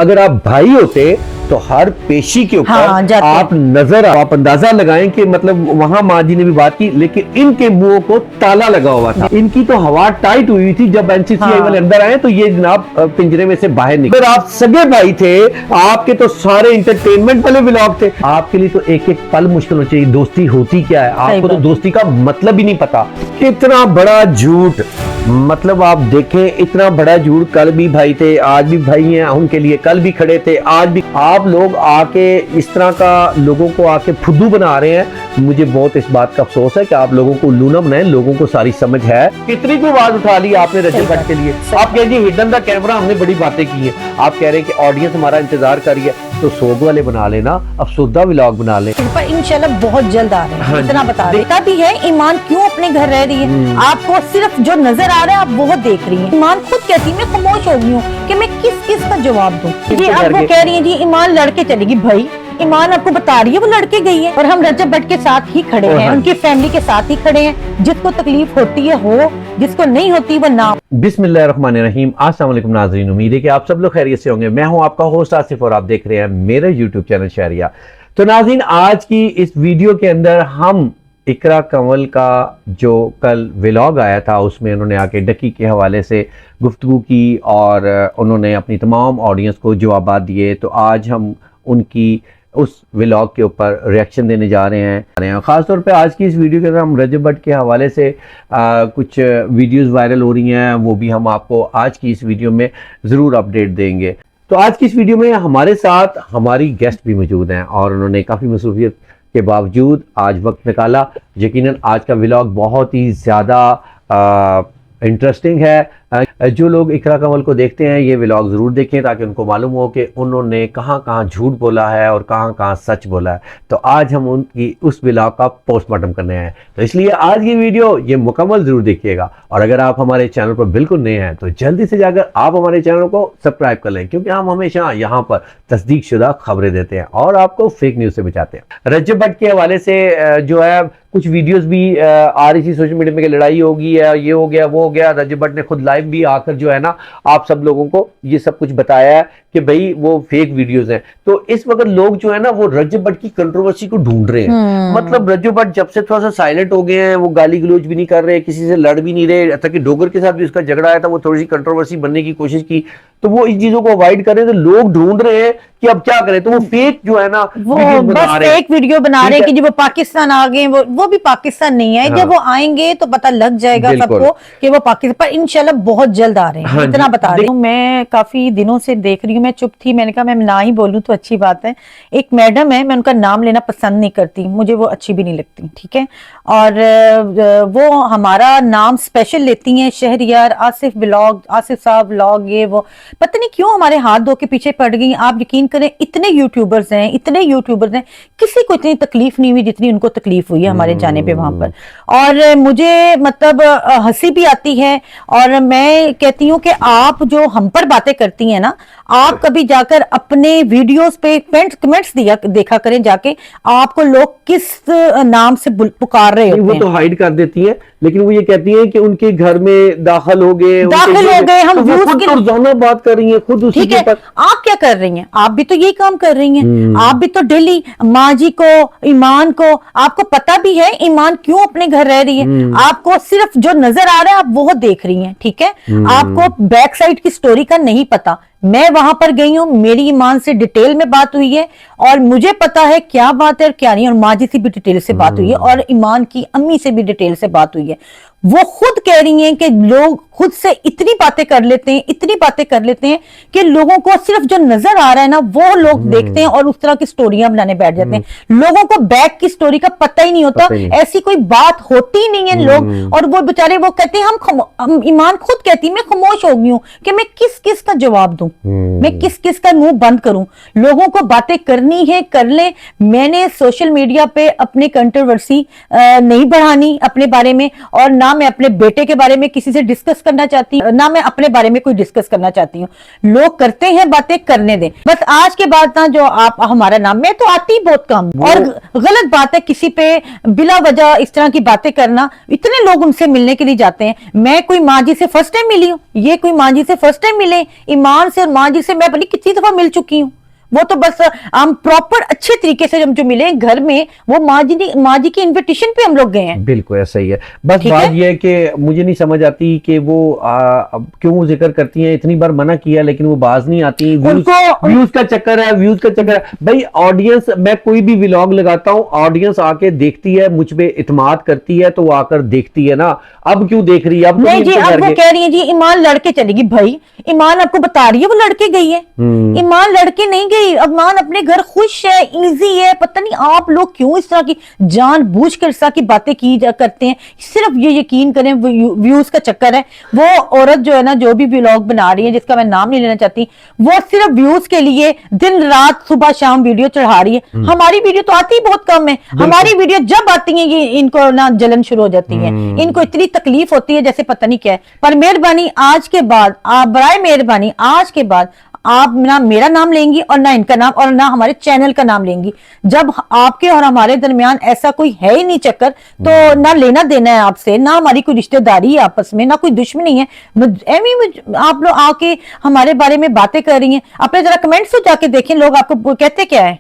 अगर आप भाई होते तो हर पेशी के ऊपर आप अंदाजा लगाएं कि मतलब वहां माँ जी ने भी बात की, लेकिन इनके मुंह को ताला लगा हुआ था। इनकी तो हवा टाइट हुई थी। जब एनसीसीआई वाले अंदर आए तो ये जनाब पिंजरे में से बाहर निकले। अगर आप सगे भाई थे, आपके तो सारे इंटरटेनमेंट वाले व्लॉग थे। आपके लिए तो एक एक पल मुश्किल हो चाहिए। दोस्ती होती क्या है, आपको तो दोस्ती का मतलब ही नहीं पता। इतना बड़ा झूठ, मतलब आप देखें इतना बड़ा झूठ। कल भी भाई थे, आज भी भाई हैं, उनके लिए कल भी खड़े थे, आज भी। आप लोग आके इस तरह का लोगों को आके फुद्दू बना रहे हैं। मुझे बहुत इस बात का अफसोस है कि आप लोगों को उल्लू ना बनाएं। लोगों को सारी समझ है। कितनी कोई आवाज उठा ली आपने रजब भट्ट के लिए। आप कह रही हिडन द कैमरा, हमने बड़ी बातें की हैं। आप कह रहे हैं कि ऑडियंस हमारा इंतजार कर रही है, तो सोग वाले बना लेना, अफसुदा व्लॉग बना ले। पर इंशाल्लाह बहुत जल्द आ रहे हैं। इतना बता रहे भी है। ईमान क्यों अपने घर रह रही है, आपको सिर्फ जो नजर आ रहा है आप वो देख रही हैं। ईमान खुद कहती मैं खामोश हो गई हूँ कि मैं किस किस का जवाब दूं। जी अब वो कह रही है जी ईमान लड़के चलेगी। भाई ईमान आपको बता रही है वो लड़के गई है, और हम रजब भट्ट के साथ ही खड़े हैं, उनकी फैमिली के साथ ही खड़े हैं। जिसको तकलीफ होती है हो, जिसको नहीं होती वो ना। बिस्मिल्लाहिर्रहमानिर्रहीम। अस्सलाम वालेकुम नाज़रीन, उम्मीद है कि आप सब लोग खैरियत से होंगे। मैं हूं आपका होस्ट आसिफ और आप देख रहे हैं मेरा यूट्यूब चैनल शहरिया। तो नाज़रीन, आज की इस वीडियो के अंदर हम इकरा कंवल का जो कल व्लॉग आया था उसमें उन्होंने आके डकी के हवाले से गुफ्तगू की और उन्होंने अपनी तमाम ऑडियंस को जवाबात दिए। तो आज हम उनकी उस व्लॉग के ऊपर रिएक्शन देने जा रहे हैं। ख़ासतौर पे आज की इस वीडियो के अंदर हम रजब भट्ट के हवाले से कुछ वीडियोस वायरल हो रही हैं, वो भी हम आपको आज की इस वीडियो में ज़रूर अपडेट देंगे। तो आज की इस वीडियो में हमारे साथ हमारी गेस्ट भी मौजूद हैं और उन्होंने काफ़ी मसरूफियत के बावजूद आज वक्त निकाला। यकीनन आज का व्लॉग बहुत ही ज़्यादा इंटरेस्टिंग है। जो लोग इकरा कंवल को देखते हैं ये व्लॉग ज़रूर देखें ताकि उनको मालूम हो कि उन्होंने कहाँ कहाँ झूठ बोला है और कहाँ कहाँ सच बोला है। तो आज हम उनकी उस व्लॉग का पोस्टमार्टम करने आए हैं, तो इसलिए आज की वीडियो ये मुकम्मल ज़रूर देखिएगा। और अगर आप हमारे चैनल पर बिल्कुल नए हैं तो जल्दी से जाकर आप हमारे चैनल को सब्सक्राइब कर लें, क्योंकि हम हमेशा यहाँ पर तस्दीक शुदा खबरें देते हैं और आपको फेक न्यूज़ से बचाते हैं। रजब भट्ट के हवाले से जो है कुछ वीडियोस भी आ रही थी सोशल मीडिया में कि लड़ाई होगी है, ये हो गया वो हो गया। रजब भट्ट ने खुद लाइव भी आकर जो है ना आप सब लोगों को ये सब कुछ बताया है कि भाई वो फेक वीडियोस हैं। तो इस वक्त लोग जो है ना वो रजब भट्ट की कंट्रोवर्सी को ढूंढ रहे हैं। मतलब रजब भट्ट जब से थोड़ा सा साइलेंट हो गए हैं, वो गाली गलौज भी नहीं कर रहे, किसी से लड़ भी नहीं रहे। तक कि डोगर के साथ भी उसका झगड़ा आया था, वो थोड़ी सी कंट्रोवर्सी बनने की कोशिश की, तो वो इन चीजों को अवॉइड कर रहे हैं। तो लोग ढूंढ रहे हैं कि अब क्या करें, तो वो फेक जो है ना वो बस फेक वीडियो बना रहे हैं कि जब वो पाकिस्तान आ गए, वो भी पाकिस्तान नहीं है। जब वो आएंगे तो पता लग जाएगा सबको कि वो पाकिस्तान, पर इंशाल्लाह बहुत जल्द आ रहे हैं। इतना बता रही हूँ। मैं काफी दिनों से देख रही हूँ, मैं चुप थी, मैंने कहा मैं ना ही बोलूं तो अच्छी बात है। एक मैडम है, मैं उनका नाम लेना पसंद नहीं करती, मुझे वो अच्छी भी नहीं लगती, ठीक है। और वो हमारा नाम स्पेशल लेती हैं, शहरियार आसिफ व्लॉग, आसिफ साहब व्लॉग, ये वो पता नहीं क्यों हमारे हाथ धो के पीछे पड़ गई। आप यकीन करें इतने यूट्यूबर्स हैं, किसी को इतनी तकलीफ नहीं हुई जितनी उनको तकलीफ हुई है हमारे जाने पे वहां पर। और मुझे मतलब हंसी भी आती है, और मैं कहती हूँ कि आप जो हम पर बातें करती हैं ना, आप कभी जाकर अपने वीडियोस पे कमेंट्स देखा करें जाके, आपको लोग किस नाम से पुकार रहे होते हैं। वो तो हाइड कर देती है, लेकिन वो ये कहती है कि उनके घर में दाखिल हो गए, हम रोजाना बात कर रही हैं खुद उसी के ऊपर। आप क्या कर रही हैं? आप भी तो यही काम कर रही हैं। आप भी तो डेली माँ जी को, ईमान को, आपको पता भी है ईमान क्यों अपने घर रह रही है। आपको सिर्फ जो नजर आ रहा है आप वो देख रही हैं, ठीक है। आपको बैक साइड की स्टोरी का नहीं पता। मैं वहां पर गई हूँ, मेरी ईमान से डिटेल में बात हुई है और मुझे पता है क्या बात है और क्या नहीं। और माँ जी से भी डिटेल से बात हुई है और ईमान की अम्मी से भी डिटेल से बात हुई है। वो खुद कह रही हैं कि लोग खुद से इतनी बातें कर लेते हैं कि लोगों को सिर्फ जो नजर आ रहा है ना वो लोग देखते हैं और उस तरह की स्टोरियां बनाने बैठ जाते हैं। लोगों को बैक की स्टोरी का पता ही नहीं होता, ऐसी कोई बात होती ही नहीं है लोग। और वो बेचारे वो कहते हैं हम ईमान खुद कहती है मैं खामोश हो गई हूँ कि मैं किस किस का जवाब दूं, मैं किस किस का मुंह बंद करूं। लोगों को बातें करनी है कर ले। मैंने सोशल मीडिया पे अपनी कंट्रोवर्सी नहीं बढ़ानी अपने बारे में, और ना मैं अपने बेटे के बारे में किसी से डिस्कस करना चाहती हूँ, ना मैं अपने बारे में कोई डिस्कस करना चाहती हूँ। लोग करते हैं बातें, करने दें। बस आज के बाद ना जो आप हमारा नाम, मैं तो आती ही बहुत कम, और गलत बात है किसी पे बिला वजह इस तरह की बातें करना। इतने लोग उनसे मिलने के लिए जाते हैं। मैं कोई माँ जी से फर्स्ट टाइम मिली हूँ, ये कोई माँ जी से फर्स्ट टाइम मिले। ईमान से और माँ जी से मैं बड़ी कितनी दफा मिल चुकी हूँ। वो तो बस हम प्रॉपर अच्छे तरीके से हम जो मिले घर में, वो माँ जी की इनविटेशन पे हम लोग गए हैं। बिल्कुल ऐसा ही है। बस ठीक बात है? यह है कि मुझे नहीं समझ आती कि वो अब क्यों जिक्र करती हैं। इतनी बार मना किया लेकिन वो बाज नहीं आती। व्यूज का चक्कर है, व्यूज का चक्कर है भाई। ऑडियंस, मैं कोई भी व्लॉग लगाता हूँ, ऑडियंस आके देखती है, मुझ पे इत्मीनान करती है तो वो आकर देखती है ना। अब क्यों देख रही है? अब नहीं जी, अब वो कह रही है जी ईमान लड़के चलेगी। भाई ईमान आपको बता रही है वो लड़के गई है। ईमान लड़के नहीं गई। ईमान अपने घर खुश है, इजी है। पता नहीं आप लोग क्यों इस तरह की जानबूझकर इस तरह की बातें करते हैं। सिर्फ ये यकीन करें, व्यूज का चक्कर है। वो औरत जो है ना, जो भी व्लॉग बना रही है, जिसका मैं नाम नहीं लेना चाहती, वो सिर्फ व्यूज के लिए दिन रात सुबह शाम वीडियो चढ़ा रही है। हमारी वीडियो तो आती ही बहुत कम है। हमारी वीडियो जब आती है ये इनको ना जलन शुरू हो जाती है। इनको इतनी तकलीफ होती है जैसे पता नहीं क्या है। पर मेहरबानी आज के बाद, आप बराए मेहरबानी आज के बाद आप ना मेरा नाम लेंगी और ना इनका नाम और ना हमारे चैनल का नाम लेंगी। जब आपके और हमारे दरमियान ऐसा कोई है ही नहीं चक्कर, तो ना लेना देना है आपसे, ना हमारी कोई रिश्तेदारी है आपस में, ना कोई दुश्मनी है। आप लोग आके हमारे बारे में बातें कर रही हैं। अपने जरा कमेंट्स तो जाके देखें, लोग आपको कहते क्या है।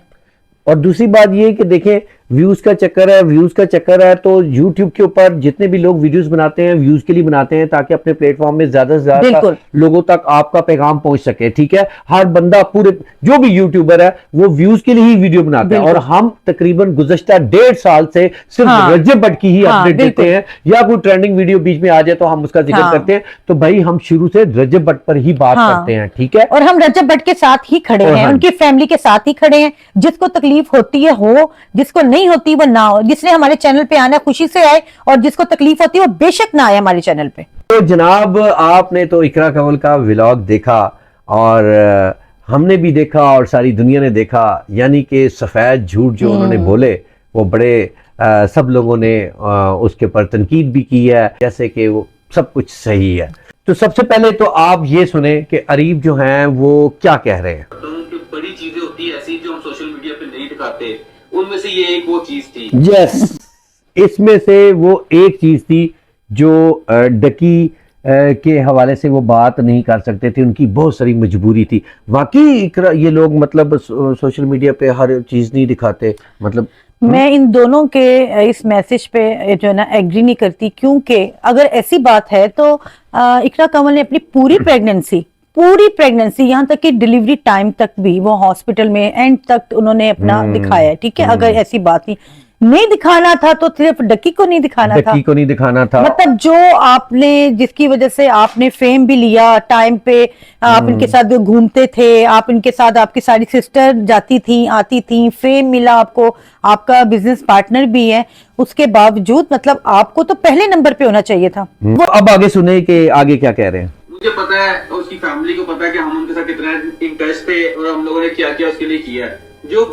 और दूसरी बात ये कि देखें, व्यूज का चक्कर है, व्यूज का चक्कर है तो YouTube के ऊपर जितने भी लोग वीडियोस बनाते हैं व्यूज के लिए बनाते हैं, ताकि अपने प्लेटफॉर्म में ज्यादा से ज्यादा लोगों तक आपका पैगाम पहुंच सके। ठीक है, हर बंदा, पूरे जो भी यूट्यूबर है वो व्यूज के लिए ही वीडियो बनाते हैं। और हम तकरीबन गुज़श्ता 1.5 साल से सिर्फ रजब भट्ट की ही अपडेट देते हैं, या कोई ट्रेंडिंग वीडियो बीच में आ जाए तो हम उसका जिक्र करते हैं। तो भाई हम शुरू से रजब भट्ट पर ही बात करते हैं। ठीक है, और हम रजब भट्ट के साथ ही खड़े हैं, उनकी फैमिली के साथ ही खड़े हैं। जिसको तकलीफ होती है हो, जिसको नहीं होती वो ना हो। जिसने हमारे चैनल पे आना खुशी से आए, और जिसको तकलीफ होती है वो बेशक ना आए हमारे चैनल पे। तो जनाब, आपने तो इकरा कंवल का व्लॉग देखा, और हमने भी देखा और सारी दुनिया ने देखा। यानी कि सफेद झूठ जो उन्होंने बोले वो बड़े सब लोगों ने उसके ऊपर तनकीद भी की है, जैसे कि वो सब कुछ सही है। तो सबसे पहले तो आप ये सुने कि अरीब जो हैं वो क्या कह रहे हैं। बड़ी चीजें होती है ऐसी जो हम सोशल मीडिया पे नहीं दिखाते, उनमें से ये एक वो चीज थी। यस, इसमें से वो एक चीज थी जो डकी के हवाले से वो बात नहीं कर सकते थे। उनकी बहुत सारी मजबूरी थी। वाकई ये लोग मतलब सोशल मीडिया पे हर चीज नहीं दिखाते। मतलब मैं इन दोनों के इस मैसेज पे जो है ना एग्री नहीं करती, क्योंकि अगर ऐसी बात है तो इकरा कंवल ने अपनी पूरी प्रेगनेंसी यहाँ तक कि डिलीवरी टाइम तक भी वो हॉस्पिटल में एंड तक उन्होंने अपना दिखाया है। ठीक है, अगर ऐसी बात नहीं दिखाना था तो सिर्फ डकी को नहीं दिखाना था। मतलब जो आपने, जिसकी वजह से आपने फेम भी लिया, टाइम पे आप इनके साथ घूमते थे, आप इनके साथ, आपकी सारी सिस्टर जाती थी आती थी, फेम मिला आपको, आपका बिजनेस पार्टनर भी है, उसके बावजूद मतलब आपको तो पहले नंबर पे होना चाहिए था। वो अब आगे सुने कि आगे क्या कह रहे हैं। मुझे पता है, उसकी फैमिली को पता है कि हम उनके साथ कितना इन टच थे और हम लोगों ने क्या क्या उसके लिए किया है। जो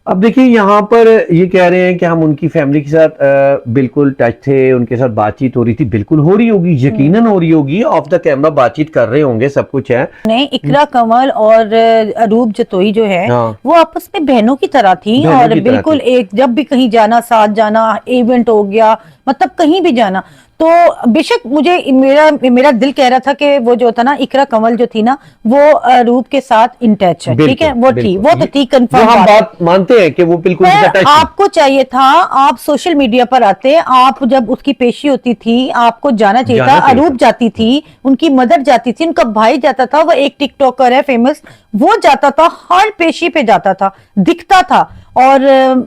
अब देखिए, यहाँ पर ये कह रहे हैं कि हम उनकी फैमिली के साथ बिल्कुल टच थे, उनके साथ बातचीत हो रही थी। बिल्कुल हो रही होगी, यकीनन हो रही होगी, ऑफ द कैमरा बातचीत कर रहे होंगे, सब कुछ है। नहीं, इकरा कंवल और अरूब जतोई जो है वो आपस में बहनों की तरह थी, और बिल्कुल एक, जब भी कहीं जाना, साथ जाना, इवेंट हो गया, मतलब कहीं भी जाना, तो बेशक मुझे मेरा दिल कह रहा था कि वो जो था ना, इकरा कंवल जो थी ना, वो अरूब के साथ इन टच है। ठीक है, वो तो थी कंफर्म, हम बात मानते हैं कि वो बिल्कुल आपको चाहिए था, आप सोशल मीडिया पर आते, आप जब उसकी पेशी होती थी आपको जाना चाहिए था। अरूब जाती थी, उनकी मदर जाती थी, उनका भाई जाता था, वो एक टिकटॉकर है फेमस, वो जाता था, हर पेशी पे जाता था, दिखता था, और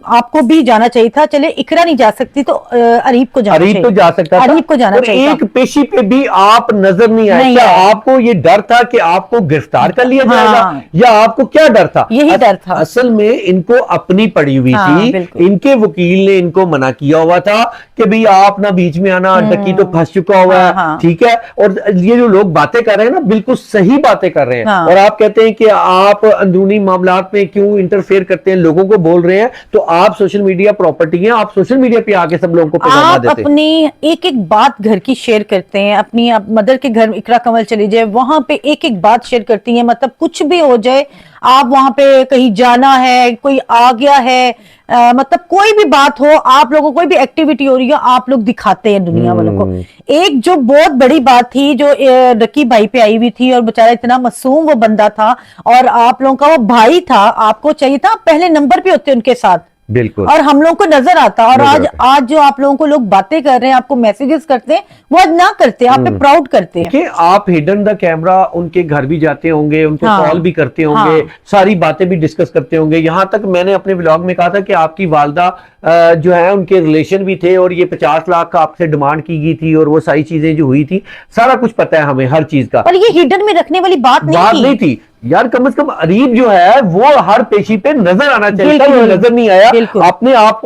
आपको भी जाना चाहिए था। चले इकरा नहीं जा सकती तो अरीब को जाना चाहिए, तो जा सकता था, अरीब को जाना चाहिए। एक पेशी पे भी आप नजर नहीं आए। क्या आपको ये डर था कि आपको गिरफ्तार कर लिया जाएगा, या आपको क्या डर था? यही डर था। असल में इनको अपनी पड़ी हुई थी, इनके वकील ने इनको मना किया हुआ था कि भाई आप ना बीच में आना, डकी तो फंस चुका हुआ है। ठीक है, और ये जो लोग बातें कर रहे हैं ना, बिल्कुल सही बातें कर रहे हैं। और आप कहते हैं कि आप अंदरूनी मामलात में क्यों इंटरफेयर करते हैं, लोगों को बोल रहे हैं, तो आप सोशल मीडिया प्रॉपर्टी हैं, आप सोशल मीडिया पे आके सब लोगों को पैगाम देते हैं। अपनी एक एक बात घर की शेयर करते हैं, अपनी आप मदर के घर इकरा कंवल चली जाए, वहां पे एक एक बात शेयर करती हैं, मतलब कुछ भी हो जाए, आप वहां पे कहीं जाना है, कोई आ गया है, मतलब कोई भी बात हो, आप लोगों को कोई भी एक्टिविटी हो रही है, आप लोग दिखाते हैं दुनिया वालों को। एक जो बहुत बड़ी बात थी जो रकी भाई पे आई हुई थी, और बेचारा इतना मासूम वो बंदा था, और आप लोगों का वो भाई था, आपको चाहिए था पहले नंबर पे होते उनके साथ, बिल्कुल, और हम लोगों को नजर आता। और नजर आज आता। आज जो आप लोगों को लोग बातें कर रहे हैं, आपको मैसेजेस करते हैं, वो आज ना करते, आप पे प्राउड करते हैं। कि आप हिडन द कैमरा उनके घर भी जाते होंगे, उनको हाँ, कॉल भी करते होंगे, हाँ, सारी बातें भी डिस्कस करते होंगे। यहां तक मैंने अपने व्लॉग में कहा था कि आपकी वालदा जो है उनके रिलेशन भी थे, और ये 50 लाख का आपसे डिमांड की गई थी, और वो सारी चीजें जो हुई थी, सारा कुछ पता है हमें, हर चीज का। पर ये हिडन में रखने वाली बात नहीं थी यार, कम से कम अरीब जो है वो हर पेशी पे नजर आना चाहिए था, बिल्कुल, वो नजर नहीं आया। बिल्कुल। अपने आप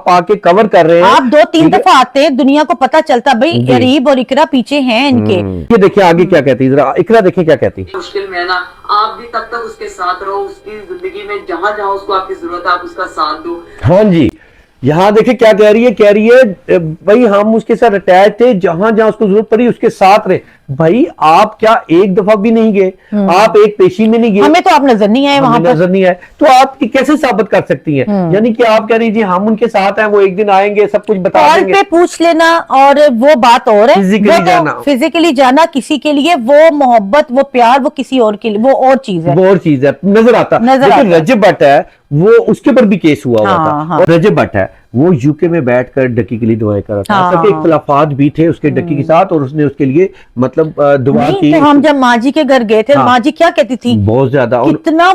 आके कवर कर रहे हैं। आप 2-3 ठीक है? दफा आते हैं, दुनिया को पता चलता भाई जी। अरीब और इकरा पीछे हैं इनके। ये देखिए आगे क्या कहती, जरा इकरा देखिए क्या कहती। मुश्किल में है ना, आप भी तब तक उसके साथ रहो, उसकी जिंदगी में जहां जहां उसको आपकी जरूरत है, आप उसका साथ दो। हाँ जी, यहाँ देखिए क्या कह रही है भाई हम उसके साथ अटैच थे, जहां जहां उसको जरूरत पड़ी उसके साथ रहे। भाई आप क्या एक दफा भी नहीं गए, आप एक पेशी में नहीं गए, हमें तो आप नजर नहीं आए वहां पर। नजर नहीं आए, तो आप कैसे साबित कर सकती हैं? यानी कि आप कह रही जी हम उनके साथ हैं, वो एक दिन आएंगे, सब कुछ बता कॉल देंगे। पे पूछ लेना और वो बात और है, फिजिकली जाना, फिजिकली जाना किसी के लिए, वो मोहब्बत, वो प्यार, वो किसी और के लिए, वो और चीज है, वो और चीज है, नजर आता। नजर लेकिन आता। रजब भट्ट है वो, उसके पर भी केस हुआ हाँ, था। हाँ। और रजब भट्ट है वो यूके में बैठकर डकी के लिए दुआएं कर रहा था। हाँ, सबके इख्तिलाफात भी थे उसके डकी के साथ, और उसने उसके लिए मतलब दुआ नहीं की। तो हम जब माँ जी के घर गए थे, हाँ। माँ जी क्या कहती थी, बहुत ज्यादा। और इतना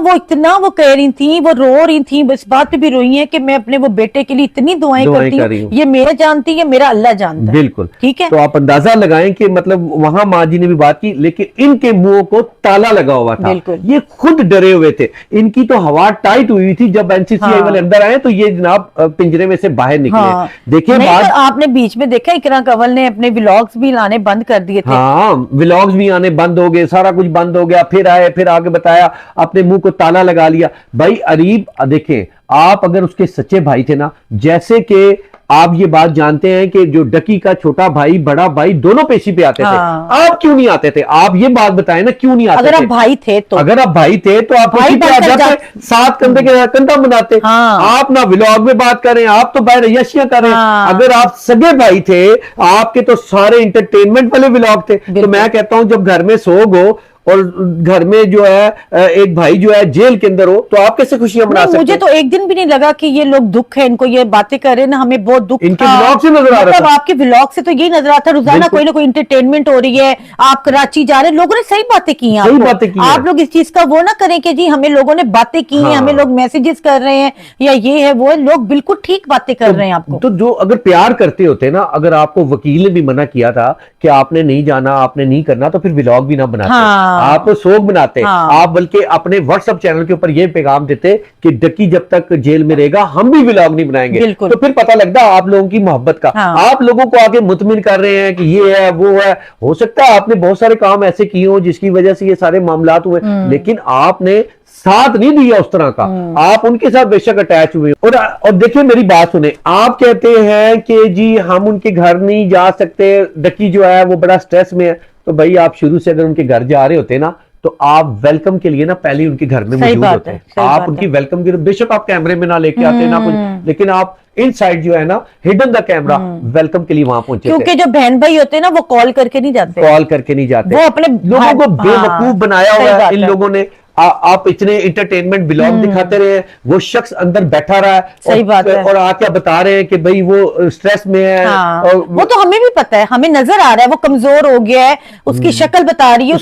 वो कह रही थी, वो रो रही थी, इस बात पे भी रोई है कि मैं अपने वो बेटे के लिए इतनी दुआएं करती कर रही हूँ, हूँ। ये मेरा जानती है, मेरा अल्लाह जानता है। बिल्कुल, ठीक है। तो आप अंदाजा लगाएं कि मतलब वहां माँ जी ने भी बात की, लेकिन इनके मुंह को ताला लगा हुआ था। बिल्कुल। ये खुद डरे हुए थे, इनकी तो हवा टाइट हुई थी। जब एनसीसीआई हाँ। वाले अंदर आए तो ये जनाब पिंजरे में से बाहर निकले। हाँ। देखिए नहीं, बात, तो आपने बीच में देखा इकरा कंवल ने अपने व्लॉग्स भी लाने बंद कर दिए थे। हाँ, व्लॉग्स भी आने बंद हो गए, सारा कुछ बंद हो गया, फिर आए, फिर आगे बताया, अपने मुंह को ताला लगा लिया। भाई अरीब देखें, आप अगर उसके सच्चे भाई थे ना, जैसे कि आप ये बात जानते हैं कि जो डकी का छोटा भाई बड़ा भाई दोनों पेशी पे आते हाँ। थे, आप क्यों नहीं आते थे? आप ये बात बताएं ना, क्यों नहीं आते अगर थे? आप भाई थे तो, अगर आप भाई थे तो आप भाई पेशी पे आ बनकर जाते, साथ कंधे के कंधा बनाते। हाँ। आप ना व्लॉग में बात करें, आप तो बाहर यशियां करें। हाँ। अगर आप सगे भाई थे, आपके तो सारे इंटरटेनमेंट वाले व्लॉग थे। तो मैं कहता हूं जब घर में सोग हो और घर में जो है एक भाई जो है जेल के अंदर हो, तो आप कैसे खुशियां मना सकते? मुझे तो एक दिन भी नहीं लगा कि ये लोग दुख है इनको, ये बातें कर रहे हैं ना, हमें बहुत दुख इनके था। व्लॉग से नजर आ रहा मतलब था। आपके व्लॉग से तो यही नजर आता है, रोजाना बिल्कुल। कोई ना कोई इंटरटेनमेंट हो रही है, आप कराची जा रहे हैं, लोगों ने सही बातें की हैं सही आपको। बातें की हैं। आप लोग इस चीज का वो ना करें कि जी हमें लोगों ने बातें की हैं, हाँ। हमें लोग मैसेजेस कर रहे हैं या ये है वो है, लोग बिल्कुल ठीक बातें कर रहे हैं आपको। तो जो अगर प्यार करते होते ना, अगर आपको वकील ने भी मना किया था कि आपने नहीं जाना, आपने नहीं करना, तो फिर व्लॉग भी ना बनाते। हाँ। आप सोग बनाते। हाँ। आप बल्कि अपने व्हाट्सएप चैनल के ऊपर ये पैगाम देते कि डकी जब तक जेल में रहेगा हम भी व्लॉग नहीं बनाएंगे। बिल्कुल। तो फिर पता लगता आप लोगों की मोहब्बत का। हाँ। आप लोगों को आगे मुतमिन कर रहे हैं कि ये है वो है। हो सकता है आपने बहुत सारे काम ऐसे किए हो जिसकी वजह से ये सारे मामलात हुए, लेकिन आपने साथ नहीं दिया उस तरह का। आप उनके साथ बेशक अटैच हुए। और देखिए मेरी बात सुने, आप कहते हैं कि जी हम उनके घर नहीं जा सकते, डकी जो है वो बड़ा स्ट्रेस में है। तो भाई आप शुरू से अगर उनके घर जा रहे होते ना, तो आप वेलकम के लिए ना पहले ही उनके घर में मौजूद होते हैं। आप उनकी वेलकम के बेशक आप कैमरे में ना लेके आते ना कुछ, लेकिन आप इनसाइड जो है ना, हिडन द कैमरा, वेलकम के लिए वहां पहुंचे। क्योंकि जो बहन भाई होते हैं ना, वो कॉल करके नहीं जाते, कॉल करके नहीं जाते, वो अपने लोगों को बेवकूफ हाँ, बनाया सही हुआ है बात इन है। लोगों ने। आप इतने इंटरटेनमेंट ब्लॉग दिखाते रहे, वो शख्स अंदर बैठा रहा है सही बात है। और आके बता रहे हैं कि भाई वो स्ट्रेस में है। हाँ, और वो तो हमें भी पता है, हमें नजर आ रहा है वो कमजोर हो गया है, उसकी शक्ल बता रही है,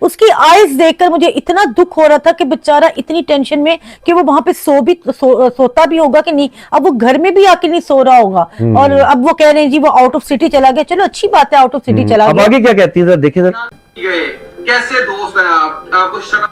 उसकी आईज देखकर मुझे इतना दुख हो रहा था कि बेचारा इतनी टेंशन में कि वो वहां पे सोता भी होगा कि नहीं, अब वो घर में भी आके नहीं सो रहा होगा। और अब वो कह रहे हैं जी वो आउट ऑफ सिटी चला गया। चलो अच्छी बात है, आउट ऑफ सिटी चला अब गया। आगे क्या कहती है सर, देखिए सर। कैसे दोस्त है आप, आपको शक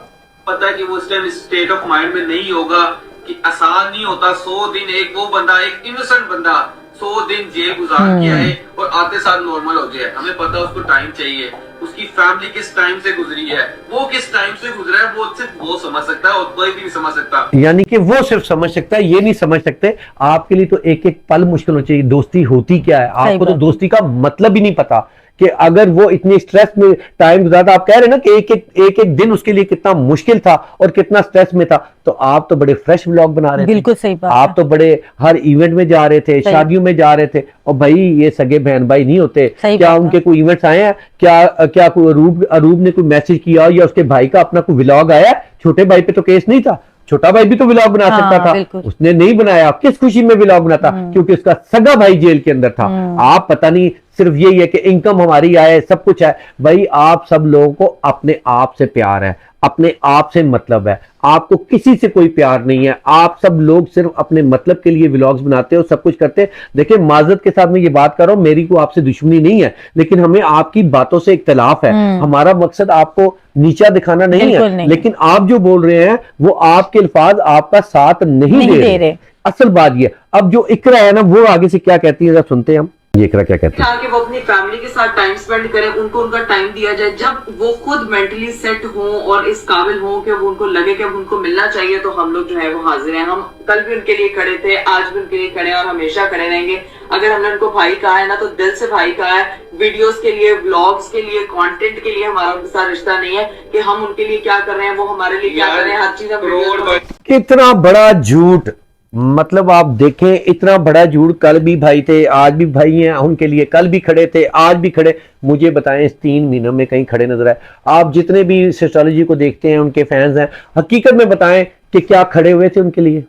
पता है कि वो इस टाइम स्टेट ऑफ माइंड में नहीं होगा, कि आसान नहीं होता 100 दिन एक वो बंदा, एक इनोसेंट बंदा 100 दिन जेल गुजार के आए और आते साथ नॉर्मल हो जाए। हमें पता है उसको टाइम चाहिए, उसकी फैमिली किस टाइम से गुजरी है, वो किस टाइम से गुजरा है, वो सिर्फ वो समझ सकता है और कोई भी नहीं समझ सकता। यानी कि वो सिर्फ समझ सकता है, ये नहीं समझ सकते। आपके लिए तो एक एक पल मुश्किल हो चाहिए। दोस्ती होती क्या है, आपको तो दोस्ती का मतलब ही नहीं पता कि अगर वो इतने स्ट्रेस में टाइम गुजारता। आप कह रहे हैं ना कि एक एक दिन उसके लिए कितना मुश्किल था और कितना स्ट्रेस में था, तो आप तो बड़े फ्रेश व्लॉग बना रहे थे। बिल्कुल सही बात आप तो बड़े हर इवेंट में जा रहे थे, शादियों में जा रहे थे। और भाई ये सगे बहन भाई नहीं होते। क्या उनके कोई इवेंट्स आए हैं? क्या कोई अरूब ने कोई मैसेज किया या उसके भाई का अपना कोई व्लॉग आया? छोटे भाई पे तो केस नहीं था, छोटा भाई भी तो व्लॉग बना सकता था, उसने नहीं बनाया। किस खुशी में व्लॉग बनाता? क्योंकि उसका सगा भाई जेल के अंदर था। आप पता नहीं, सिर्फ यही है कि इनकम हमारी आए, सब कुछ है। भाई आप सब लोगों को अपने आप से प्यार है, अपने आप से मतलब है, आपको किसी से कोई प्यार नहीं है। आप सब लोग सिर्फ अपने मतलब के लिए व्लॉग्स बनाते हो, सब कुछ करते हैं। देखिए माजरत के साथ मैं ये बात कर रहा हूं, मेरी को आपसे दुश्मनी नहीं है, लेकिन हमें आपकी बातों से इख्तलाफ है। हमारा मकसद आपको नीचा दिखाना नहीं है, लेकिन आप जो बोल रहे हैं वो आपके अल्फाज आपका साथ नहीं दे रहे। असल बात ये। अब जो इकरा है ना, वो आगे से क्या कहती है जरा सुनते हैं हम। ये इकरा क्या कहती है कि वो अपनी फैमिली के साथ टाइम स्पेंड करें, उनको उनका टाइम दिया जाए। जब वो खुद मेंटली सेट हो और इस काबिल हो कि वो उनको लगे कि अब उनको मिलना चाहिए, तो हम लोग जो है वो हाजिर हैं। हम कल भी उनके लिए खड़े थे, आज भी उनके लिए खड़े हैं और हमेशा खड़े रहेंगे। अगर हमने उनको भाई कहा है ना, तो दिल से भाई कहा है। वीडियोस के लिए, व्लॉग्स के लिए, कंटेंट के लिए हमारा उनके साथ रिश्ता नहीं है कि हम उनके लिए क्या कर रहे हैं, वो हमारे लिए क्या कर रहे हैं। हर चीज हम कितना बड़ा झूठ। मतलब आप देखें, इतना बड़ा झूठ। कल भी भाई थे, आज भी भाई हैं उनके लिए, कल भी खड़े थे, आज भी खड़े। मुझे बताएं इस 3 महीनों में कहीं खड़े नजर आए? आप जितने भी सिस्टोलॉजी को देखते हैं, उनके फैंस हैं, हकीकत में बताएं कि क्या खड़े हुए थे उनके लिए?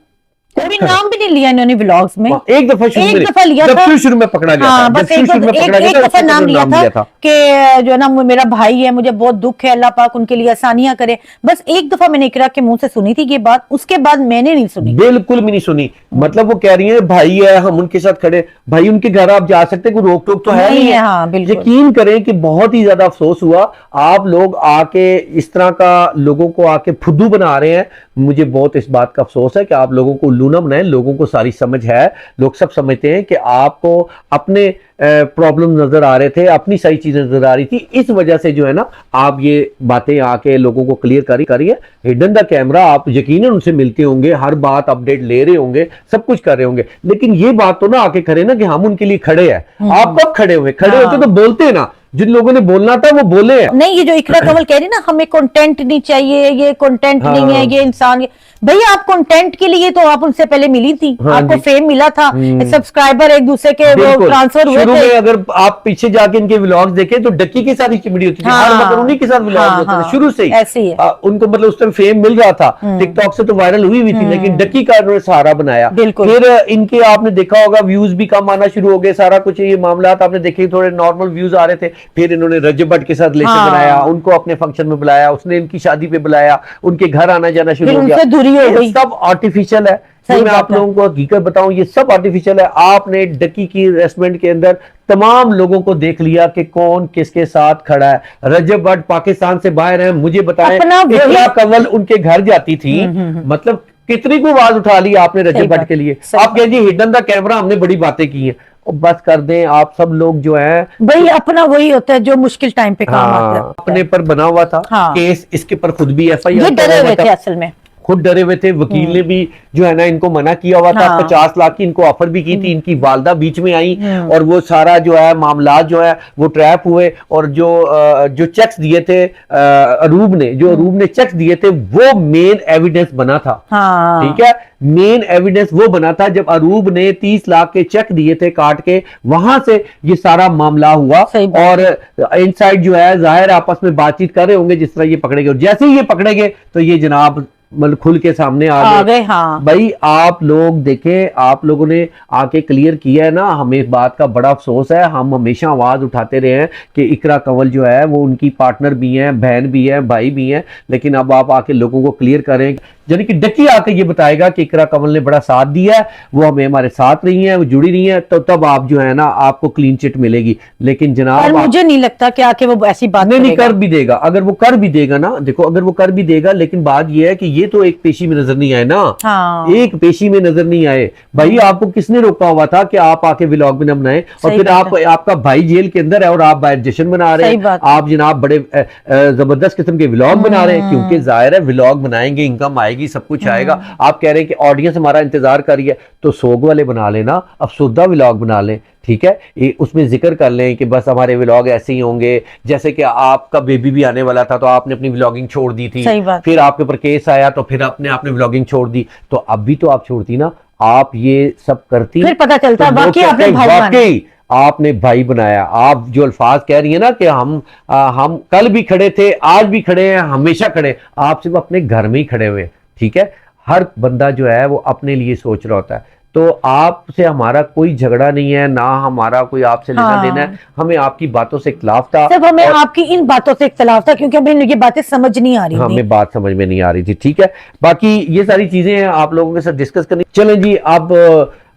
कभी नाम भी नहीं लिया इन्होंने व्लॉग्स में। एक दफा लिया था, शुरू में पकड़ा गया था। बस एक दफा नाम लिया था कि जो है ना मेरा भाई है, मुझे बहुत दुख है, अल्लाह पाक उनके लिए आसानियां करे। बस एक दफा मैंने इकरा के मुंह से सुनी थी ये बात, उसके बाद मैंने नहीं सुनी, बिल्कुल भी नहीं सुनी। मतलब वो कह रही है भाई है, हम उनके साथ खड़े। भाई उनके घर आप जा सकते, कोई रोक टोक तो है नहीं है। हाँ, यकीन करें कि बहुत ही ज्यादा अफसोस हुआ। आप लोग आके इस तरह का लोगों को आके फुद्दू बना रहे हैं। मुझे बहुत इस बात का अफसोस है कि आप लोगों को उल्लू ना बनाएं। लोगों को सारी समझ है, लोग सब समझते हैं कि आपको अपने प्रॉब्लम नजर आ रहे थे, अपनी सारी चीजें नजर आ रही थी। इस वजह से जो है ना आप ये बातें आके लोगों को क्लियर करिए। हिडन द कैमरा, आप यकीनन उनसे मिलते होंगे, हर बात अपडेट ले रहे होंगे, सब कुछ कर रहे होंगे, लेकिन ये बात तो ना आके करे ना कि हम उनके लिए खड़े हैं। आप कब खड़े हुए? खड़े होते तो बोलते ना, जिन लोगों ने बोलना था वो बोले हैं। नहीं, ये जो इकरा कंवल कह रही ना, हमें कंटेंट नहीं चाहिए, ये कंटेंट नहीं है, ये इंसान। भैया आप कंटेंट के लिए तो आप उनसे पहले मिली थी, आपको फेम मिला था, सब्सक्राइबर एक दूसरे के वो ट्रांसफर हुए थे। अगर आप पीछे जाके इनके व्लॉग्स देखें तो डक्की के साथ ही चिमड़ी होती थी, हर वक्त उन्हीं के साथ व्लॉग होते थे शुरू से ही। ऐसे ही है। उनको मतलब उस टाइम फेम मिल रहा था, टिकटॉक से तो वायरल हुई थी, लेकिन डक्की का उन्होंने सहारा बनाया। फिर इनके आपने देखा होगा व्यूज भी कम आना शुरू हो गए, सारा कुछ ये मामला आपने देखे, थोड़े नॉर्मल व्यूज आ रहे थे। फिर इन्होंने रजब भट्ट के साथ रिलेशन बनाया, उनको अपने फंक्शन में बुलाया, उसने इनकी शादी पे बुलाया, उनके घर आना जाना शुरू हो गया। दूरी हो गई। सब आर्टिफिशियल है। मैं आप लोगों को हकीकत बताऊं, ये सब आर्टिफिशियल है। आपने डक्की की रेस्टोरेंट के अंदर तमाम लोगों को देख लिया कि कौन किसके साथ खड़ा है। रजब भट्ट पाकिस्तान से बाहर है, मुझे बताएं इकरा कंवल उनके घर जाती थी, मतलब कितनी को आवाज उठा ली आपने रजब भट्ट के लिए। आप कहेंगे हिडन द कैमरा, हमने बड़ी बातें की हैं। बस कर दें आप सब लोग जो है भाई, अपना वही होता है जो मुश्किल टाइम पे काम आता है। अपने पर बना हुआ था केस, इसके पर खुद भी FIR डरे हुए थे, असल में खुद डरे हुए थे। वकील ने भी जो है ना इनको मना किया हुआ था। 50 लाख की इनको ऑफर भी की थी। इनकी वालदा बीच में आई और वो सारा जो है मामला जो है वो ट्रैप हुए। और जो चेक्स दिए थे अरूब ने चेक्स दिए थे, वो मेन एविडेंस बना था। ठीक है, मेन एविडेंस वो बना था जब अरूब ने 30 लाख के चेक दिए थे काट के, वहां से ये सारा मामला हुआ। और इनसाइड जो है जाहिर आपस में बातचीत कर रहे होंगे जिस तरह ये पकड़े गए। और जैसे ही ये पकड़े गए तो ये जनाब मतलब खुल के सामने आ गए। भाई आप लोग देखें, आप लोगों ने आके क्लियर किया है ना, हमें इस बात का बड़ा अफसोस है। हम हमेशा आवाज उठाते रहे हैं कि इकरा कंवल जो है वो उनकी पार्टनर भी हैं, बहन भी है, भाई भी हैं, लेकिन अब आप आके लोगों को क्लियर करें। यानी कि डक्की आके ये बताएगा कि इकरा कंवल ने बड़ा साथ दिया है, वो हमें हमारे साथ रही है, वो जुड़ी रही है, तो तब आप जो है ना आपको क्लीन चिट मिलेगी। लेकिन जनाब मुझे नहीं लगता कि आके वो ऐसी बात नहीं कर भी देगा। अगर वो कर भी देगा ना, देखो अगर वो कर भी देगा, लेकिन बात ये है कि ये तो एक पेशी में नजर नहीं आए ना, हाँ। एक पेशी में नजर नहीं आए भाई। आपको किसने रोका हुआ था कि आप आके व्लॉग भी ना बनाए, और सही फिर बात आप आपका भाई जेल के अंदर है और आप बाहर जश्न मना रहे सही हैं, बात आप जनाब बड़े जबरदस्त किस्म के व्लॉग बना रहे हैं, क्योंकि जाहिर है व्लॉग बनाएंगे, इनकम आएगी, सब कुछ आएगा। आप कह रहे हैं कि ऑडियंस हमारा इंतजार कर रही है, तो सोग वाले बना लेना, अफसुदा व्लॉग बना लें, ठीक है। उसमें जिक्र कर लें कि बस हमारे व्लॉग ऐसे ही होंगे, जैसे कि आपका बेबी भी आने वाला था तो आपने अपनी व्लॉगिंग छोड़ दी थी, सही बात। फिर आपके ऊपर केस आया तो फिर आपने व्लॉगिंग छोड़ दी, तो अब भी तो आप छोड़ती ना, आप ये सब करती फिर पता चलता तो लोग वाकई आपने कहते, भाई बनाया। वाकई आपने भाई बनाया। आप जो अल्फाज कह रही है ना कि हम कल भी खड़े थे, आज भी खड़े हैं, हमेशा खड़े, आप सिर्फ अपने घर में ही खड़े हुए, ठीक है। हर बंदा जो है वो अपने लिए सोच रहा होता है। तो आपसे हमारा कोई झगड़ा नहीं है, ना हमारा कोई आपसे लेना हाँ। देना है, हमें आपकी बातों से इख्तिलाफ था, सिर्फ हमें और आपकी इन बातों से इख्तिलाफ था क्योंकि हमें ये बातें समझ नहीं आ रही थी। हमें बात समझ में नहीं आ रही थी, ठीक है। बाकी ये सारी चीजें हैं आप लोगों के साथ डिस्कस करनी। चलें जी, अब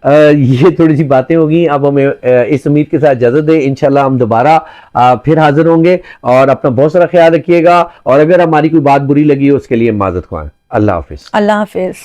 ये थोड़ी सी बातें होगी, अब हमें इस उम्मीद के साथ इजाजत दें, इंशाल्लाह हम दोबारा फिर हाजिर होंगे, और अपना बहुत सारा ख्याल रखिएगा, और अगर हमारी कोई बात बुरी लगी हो उसके लिए माजरत ख्वाएं। अल्लाह हाफिज। अल्लाह हाफिज।